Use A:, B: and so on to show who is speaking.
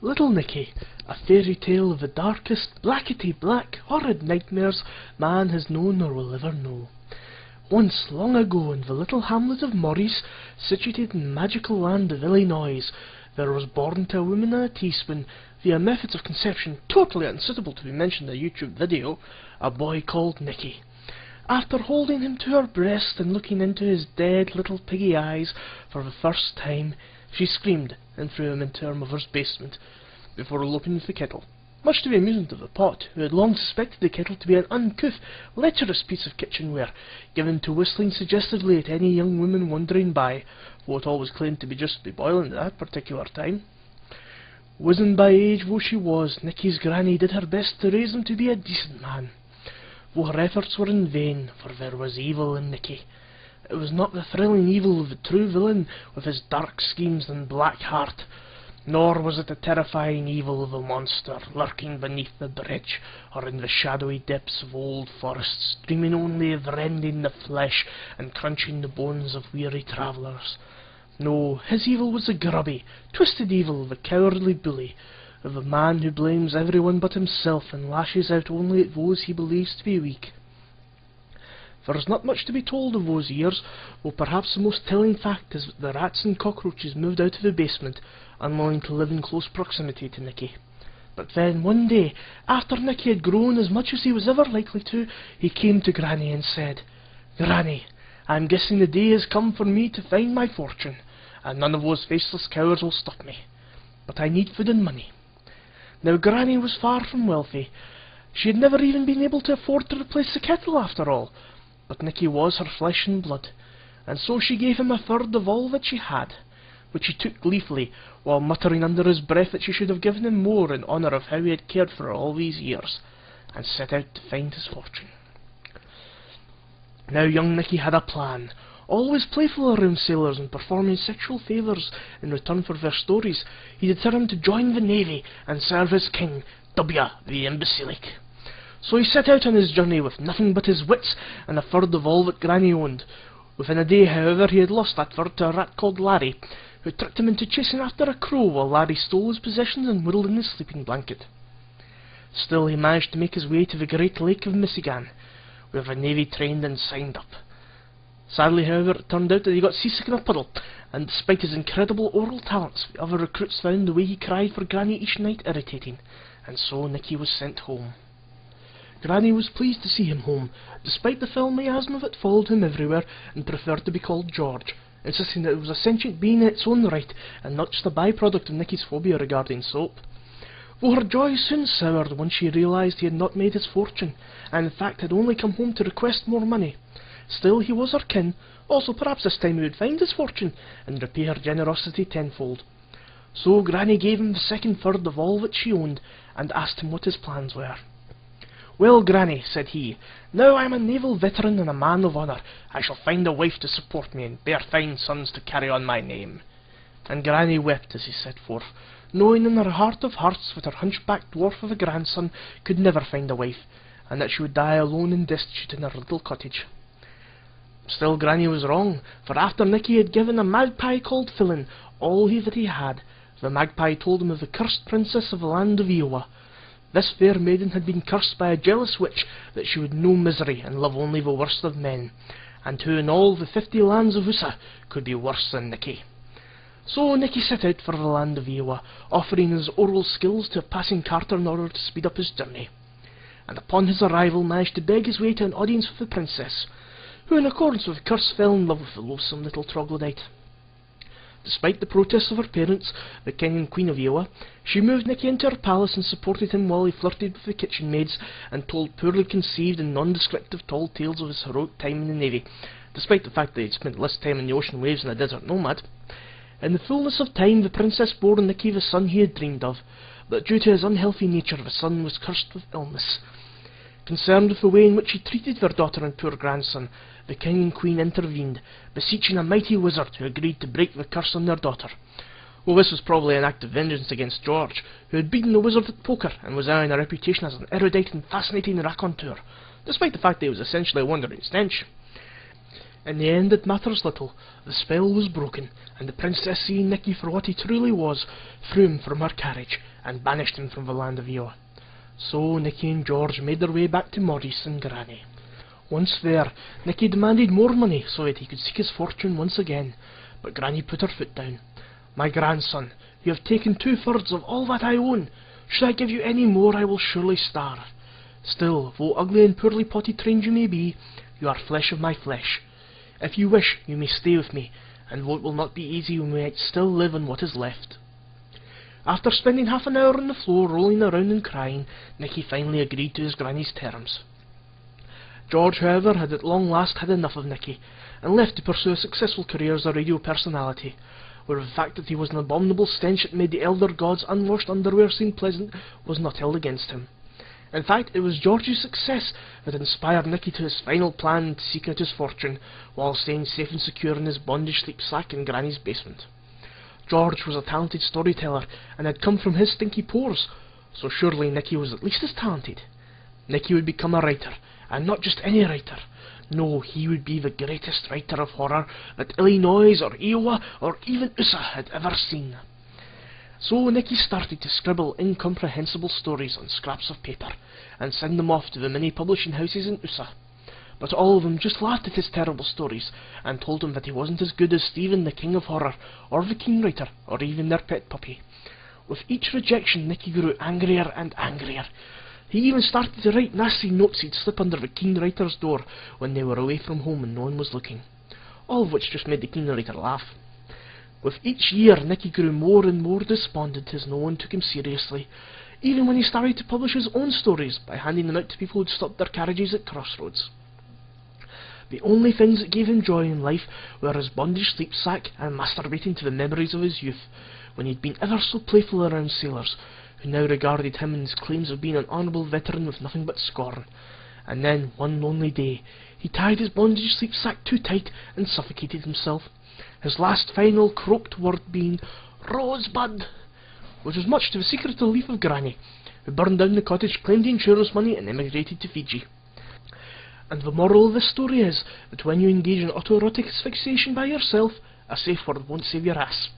A: Little Nicky, a fairy tale of the darkest, blackety-black, horrid nightmares man has known or will ever know. Once, long ago, in the little hamlet of Maurice, situated in the magical land of Illinois, there was born to a woman in a teaspoon, via methods of conception totally unsuitable to be mentioned in a YouTube video, a boy called Nicky. After holding him to her breast and looking into his dead little piggy eyes for the first time, she screamed and threw him into her mother's basement, before eloping with the kettle, much to the amusement of the pot, who had long suspected the kettle to be an uncouth, lecherous piece of kitchenware, given to whistling suggestively at any young woman wandering by, though it always claimed to be just boiling at that particular time. Wizened by age though she was, Nicky's granny did her best to raise him to be a decent man, though her efforts were in vain, for there was evil in Nicky. It was not the thrilling evil of the true villain with his dark schemes and black heart, nor was it the terrifying evil of a monster lurking beneath the bridge or in the shadowy depths of old forests, dreaming only of rending the flesh and crunching the bones of weary travellers. No, his evil was the grubby, twisted evil of a cowardly bully, of a man who blames everyone but himself and lashes out only at those he believes to be weak. There is not much to be told of those years, though perhaps the most telling fact is that the rats and cockroaches moved out of the basement, unwilling to live in close proximity to Nicky. But then, one day, after Nicky had grown as much as he was ever likely to, he came to Granny and said, "Granny, I'm guessing the day has come for me to find my fortune, and none of those faceless cowards will stop me. But I need food and money." Now, Granny was far from wealthy. She had never even been able to afford to replace the kettle after all. But Nicky was her flesh and blood, and so she gave him a third of all that she had, which he took gleefully, while muttering under his breath that she should have given him more in honour of how he had cared for her all these years, and set out to find his fortune. Now young Nicky had a plan. Always playful around sailors and performing sexual favours in return for their stories, he determined to join the navy and serve his king, W the Imbecilic. So he set out on his journey with nothing but his wits and a third of all that Granny owned. Within a day, however, he had lost that third to a rat called Larry, who tricked him into chasing after a crow while Larry stole his possessions and whittled in his sleeping blanket. Still, he managed to make his way to the great lake of Michigan, where the navy trained and signed up. Sadly, however, it turned out that he got seasick in a puddle, and despite his incredible oral talents, the other recruits found the way he cried for Granny each night irritating, and so Nicky was sent home. Granny was pleased to see him home, despite the foul miasma that followed him everywhere, and preferred to be called George, insisting that it was a sentient being in its own right, and not just a byproduct of Nicky's phobia regarding soap. Though her joy soon soured when she realised he had not made his fortune, and in fact had only come home to request more money. Still, he was her kin, also perhaps this time he would find his fortune, and repay her generosity tenfold. So Granny gave him the second third of all that she owned, and asked him what his plans were. "Well, Granny," said he, "now I am a naval veteran and a man of honour. I shall find a wife to support me, and bear fine sons to carry on my name." And Granny wept as he set forth, knowing in her heart of hearts that her hunchbacked dwarf of a grandson could never find a wife, and that she would die alone and destitute in her little cottage. Still, Granny was wrong, for after Nicky had given a magpie called Philin all that he had, the magpie told him of the cursed princess of the land of Iowa. This fair maiden had been cursed by a jealous witch that she would know misery and love only the worst of men, and who in all the 50 lands of USA could be worse than Nicky. So Nicky set out for the land of Iowa, offering his oral skills to a passing carter in order to speed up his journey, and upon his arrival managed to beg his way to an audience with the princess, who in accordance with the curse fell in love with the loathsome little troglodyte. Despite the protests of her parents, the king and queen of Iowa, she moved Nicky into her palace and supported him while he flirted with the kitchen maids and told poorly conceived and non-descriptive tall tales of his heroic time in the navy, despite the fact that he had spent less time in the ocean waves than a desert nomad. In the fullness of time, the princess bore Nicky the son he had dreamed of, but due to his unhealthy nature, the son was cursed with illness. Concerned with the way in which he treated their daughter and poor grandson, the king and queen intervened, beseeching a mighty wizard who agreed to break the curse on their daughter. Well, this was probably an act of vengeance against George, who had beaten the wizard at poker and was earning a reputation as an erudite and fascinating raconteur, despite the fact that he was essentially a wandering stench. In the end it matters little. The spell was broken, and the princess, seeing Nikki for what he truly was, threw him from her carriage, and banished him from the land of Iowa. So Nikki and George made their way back to Maurice and Granny. Once there, Nikki demanded more money so that he could seek his fortune once again, but Granny put her foot down. "My grandson, you have taken 2/3 of all that I own. Should I give you any more, I will surely starve. Still, though ugly and poorly potty-trained you may be, you are flesh of my flesh. If you wish, you may stay with me, and though it will not be easy, we might still live on what is left." After spending half an hour on the floor rolling around and crying, Nikki finally agreed to his granny's terms. George, however, had at long last had enough of Nikki, and left to pursue a successful career as a radio personality, where the fact that he was an abominable stench that made the elder gods' unwashed underwear seem pleasant was not held against him. In fact, it was George's success that inspired Nikki to his final plan to seek out his fortune, while staying safe and secure in his bondage sleep sack in Granny's basement. George was a talented storyteller, and had come from his stinky pores, so surely Nikki was at least as talented. Nikki would become a writer, and not just any writer. No, he would be the greatest writer of horror that Illinois or Iowa or even USA had ever seen. So Nikki started to scribble incomprehensible stories on scraps of paper, and send them off to the many publishing houses in USA. But all of them just laughed at his terrible stories, and told him that he wasn't as good as Stephen, the King of Horror, or the King Writer, or even their pet puppy. With each rejection, Nikki grew angrier and angrier. He even started to write nasty notes he'd slip under the King Writer's door when they were away from home and no one was looking. All of which just made the King Writer laugh. With each year, Nikki grew more and more despondent as no one took him seriously, even when he started to publish his own stories by handing them out to people who'd stopped their carriages at crossroads. The only things that gave him joy in life were his bondage sleep sack and masturbating to the memories of his youth, when he'd been ever so playful around sailors, who now regarded him and his claims of being an honourable veteran with nothing but scorn. And then, one lonely day, he tied his bondage sleep sack too tight and suffocated himself, his last final croaked word being "Rosebud," which was much to the secret relief of Granny, who burned down the cottage, claimed the insurance money, and emigrated to Fiji. And the moral of this story is that when you engage in autoerotic asphyxiation by yourself, a safe word won't save your ass.